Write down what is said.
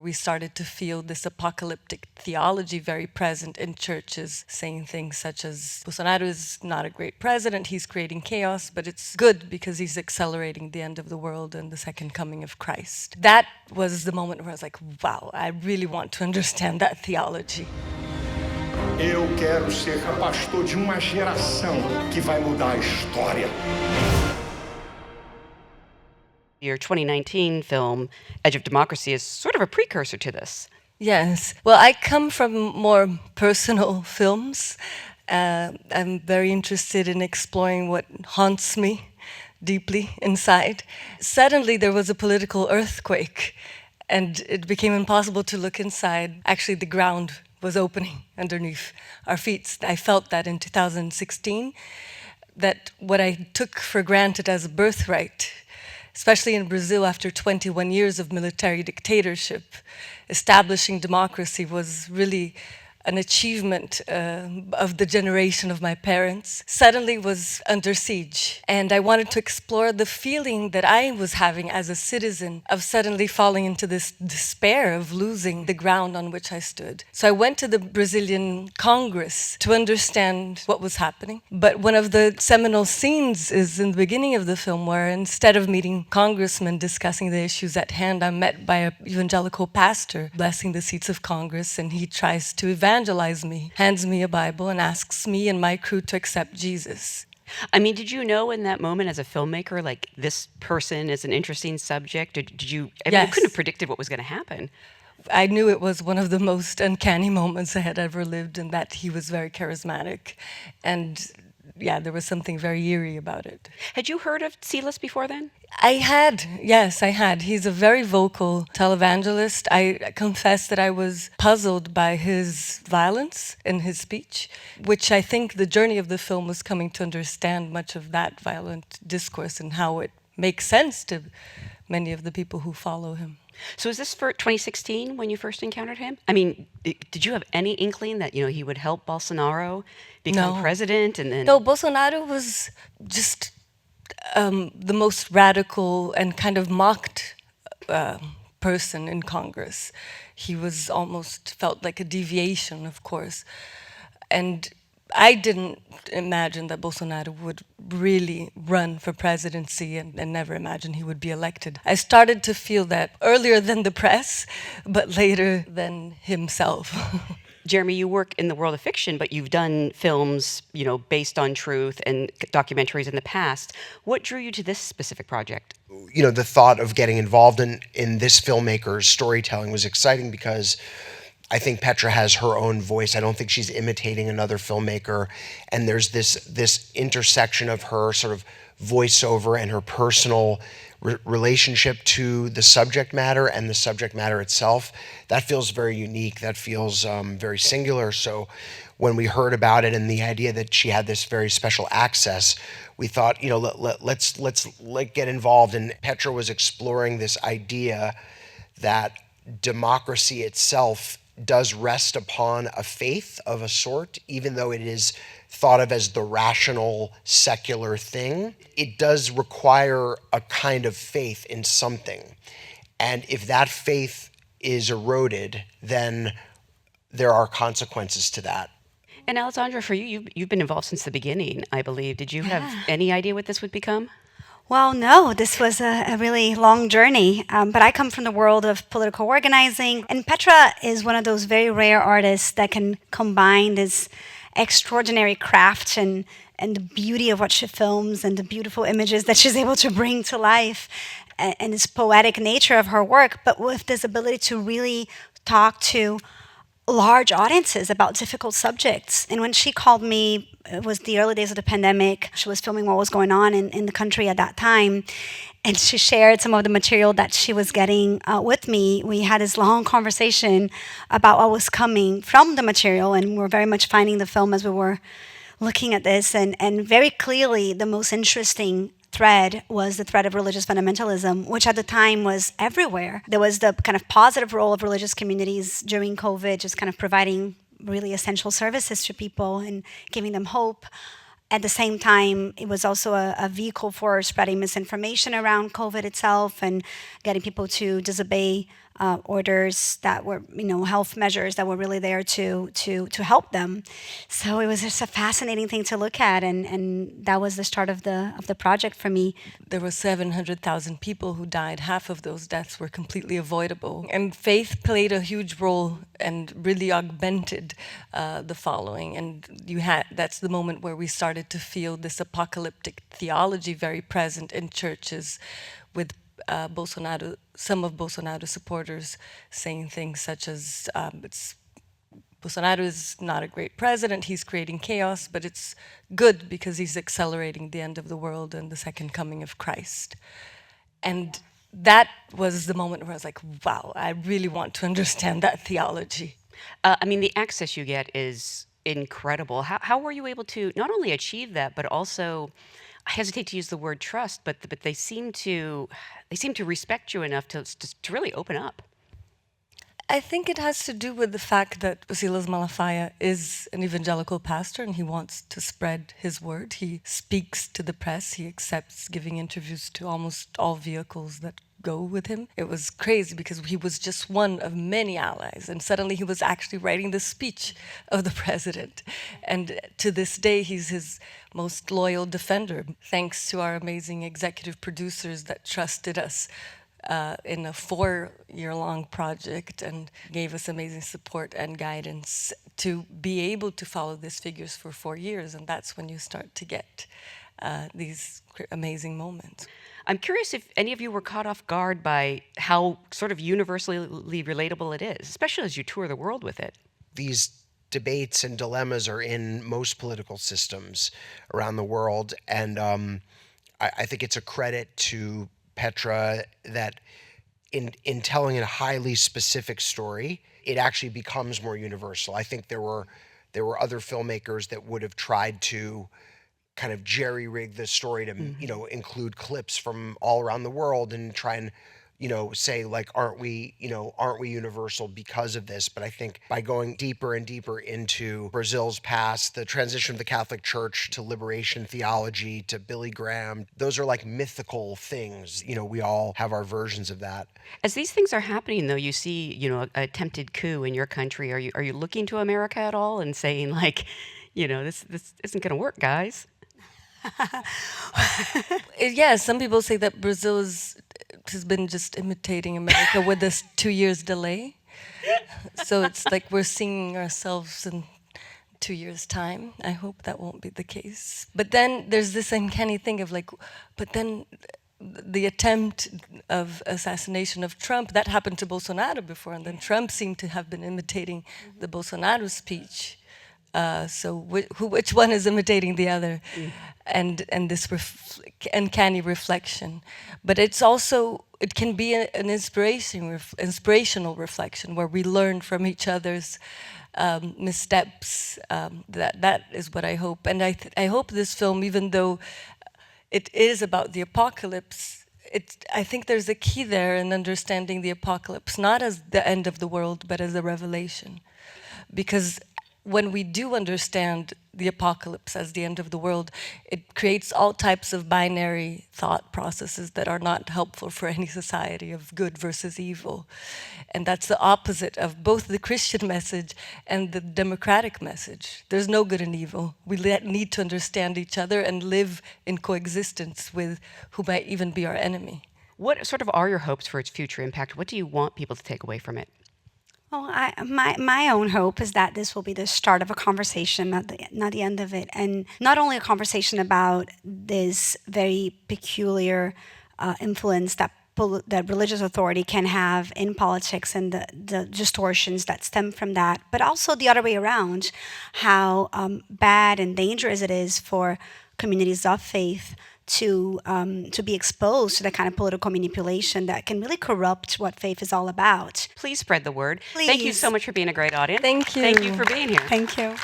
We started to feel this apocalyptic theology very present in churches, saying things such as Bolsonaro is not a great president, he's creating chaos, but it's good because he's accelerating the end of the world and the second coming of Christ. That was the moment where I was like, wow, I really want to understand that theology. Eu quero ser pastor de uma geração que vai mudar a história. Your 2019 film, Edge of Democracy, is sort of a precursor to this. Yes. Well, I come from more personal films. I'm very interested in exploring what haunts me deeply inside. Suddenly, there was a political earthquake, and it became impossible to look inside. Actually, the ground was opening underneath our feet. I felt that in 2016, that what I took for granted as a birthright, especially in Brazil after 21 years of military dictatorship, establishing democracy was really an achievement of the generation of my parents, suddenly was under siege. And I wanted to explore the feeling that I was having as a citizen of suddenly falling into this despair of losing the ground on which I stood. So I went to the Brazilian Congress to understand what was happening. But one of the seminal scenes is in the beginning of the film, where instead of meeting congressmen discussing the issues at hand, I'm met by an evangelical pastor blessing the seats of Congress, and he tries to evangelize me, hands me a Bible, and asks me and my crew to accept Jesus. I mean, did you know in that moment as a filmmaker, like, this person is an interesting subject? Or did you, I mean, you couldn't have predicted what was going to happen. I knew it was one of the most uncanny moments I had ever lived, and that he was very charismatic. And yeah, there was something very eerie about it. Had you heard of Silas before then? I had, yes, I had. He's a very vocal televangelist. I confess that I was puzzled by his violence in his speech, which I think the journey of the film was coming to understand much of that violent discourse and how it makes sense to many of the people who follow him. So is this for 2016 when you first encountered him? I mean, did you have any inkling that, you know, he would help Bolsonaro become president? And then No, Bolsonaro was just the most radical and kind of mocked person in Congress. He was almost felt like a deviation, of course. And I didn't imagine that Bolsonaro would really run for presidency and never imagine he would be elected. I started to feel that earlier than the press, but later than himself. Jeremy, you work in the world of fiction, but you've done films, you know, based on truth and documentaries in the past. What drew you to this specific project? You know, the thought of getting involved in this filmmaker's storytelling was exciting because I think Petra has her own voice. I don't think she's imitating another filmmaker. And there's this intersection of her sort of voiceover and her personal relationship to the subject matter and the subject matter itself. That feels very unique. That feels very singular. So when we heard about it and the idea that she had this very special access, we thought, you know, let's get involved. And Petra was exploring this idea that democracy itself does rest upon a faith of a sort, even though it is thought of as the rational, secular thing. It does require a kind of faith in something. And if that faith is eroded, then there are consequences to that. And Alessandra, for you, you've been involved since the beginning, I believe. Did you have any idea what this would become? Well, no, this was a really long journey, but I come from the world of political organizing, and Petra is one of those very rare artists that can combine this extraordinary craft and the beauty of what she films and the beautiful images that she's able to bring to life and this poetic nature of her work, but with this ability to really talk to large audiences about difficult subjects. And when she called me, it was the early days of the pandemic. She was filming what was going on in the country at that time. And she shared some of the material that she was getting with me. We had this long conversation about what was coming from the material, and we were very much finding the film as we were looking at this. And very clearly, the most interesting thread was the thread of religious fundamentalism, which at the time was everywhere. There was the kind of positive role of religious communities during COVID, just kind of providing really essential services to people and giving them hope. At the same time, it was also a vehicle for spreading misinformation around COVID itself and getting people to disobey orders that were, health measures that were really there to help them. So it was just a fascinating thing to look at, and that was the start of the project for me. There were 700,000 people who died. Half of those deaths were completely avoidable. And faith played a huge role and really augmented the following. And that's the moment where we started to feel this apocalyptic theology very present in churches, with Bolsonaro, some of Bolsonaro's supporters saying things such as, Bolsonaro is not a great president, he's creating chaos, but it's good because he's accelerating the end of the world and the second coming of Christ. And that was the moment where I was like, wow, I really want to understand that theology. The access you get is incredible. How were you able to not only achieve that, but also, I hesitate to use the word trust, but they seem to respect you enough to really open up? I think it has to do with the fact that Silas Malafaia is an evangelical pastor and he wants to spread his word. He speaks to the press. He accepts giving interviews to almost all vehicles that go with him. It was crazy because he was just one of many allies, and suddenly he was actually writing the speech of the president. And to this day, he's his most loyal defender, thanks to our amazing executive producers that trusted us in a 4-year-long project and gave us amazing support and guidance to be able to follow these figures for 4 years. And that's when you start to get these amazing moments. I'm curious if any of you were caught off guard by how sort of universally relatable it is, especially as you tour the world with it. These debates and dilemmas are in most political systems around the world, and I think it's a credit to Petra that in telling a highly specific story, it actually becomes more universal. I think there were other filmmakers that would have tried to kind of jerry-rig the story to include clips from all around the world and try and say, like, aren't we universal because of this? But I think by going deeper and deeper into Brazil's past, the transition of the Catholic Church to liberation theology, to Billy Graham, those are like mythical things. We all have our versions of that. As these things are happening, though, you see, a attempted coup in your country. Are you looking to America at all and saying, like, this isn't going to work, guys? Yeah, some people say that Brazil has been just imitating America with this 2 years delay. So it's like we're seeing ourselves in 2 years' time. I hope that won't be the case. But then there's this uncanny thing of like, but then the attempt of assassination of Trump, that happened to Bolsonaro before, and then Trump seemed to have been imitating the Bolsonaro speech. So which one is imitating the other? And this uncanny reflection. But it can be an inspirational reflection where we learn from each other's missteps. That is what I hope. And I hope this film, even though it is about the apocalypse, I think there's a key there in understanding the apocalypse, not as the end of the world, but as a revelation. Because when we do understand the apocalypse as the end of the world, it creates all types of binary thought processes that are not helpful for any society of good versus evil. And that's the opposite of both the Christian message and the democratic message. There's no good and evil. We need to understand each other and live in coexistence with who might even be our enemy. What sort of are your hopes for its future impact? What do you want people to take away from it? Well, my own hope is that this will be the start of a conversation, not the end of it. And not only a conversation about this very peculiar influence that religious authority can have in politics and the distortions that stem from that, but also the other way around, how bad and dangerous it is for communities of faith to be exposed to the kind of political manipulation that can really corrupt what faith is all about. Please spread the word. Please. Thank you so much for being a great audience. Thank you. Thank you for being here. Thank you.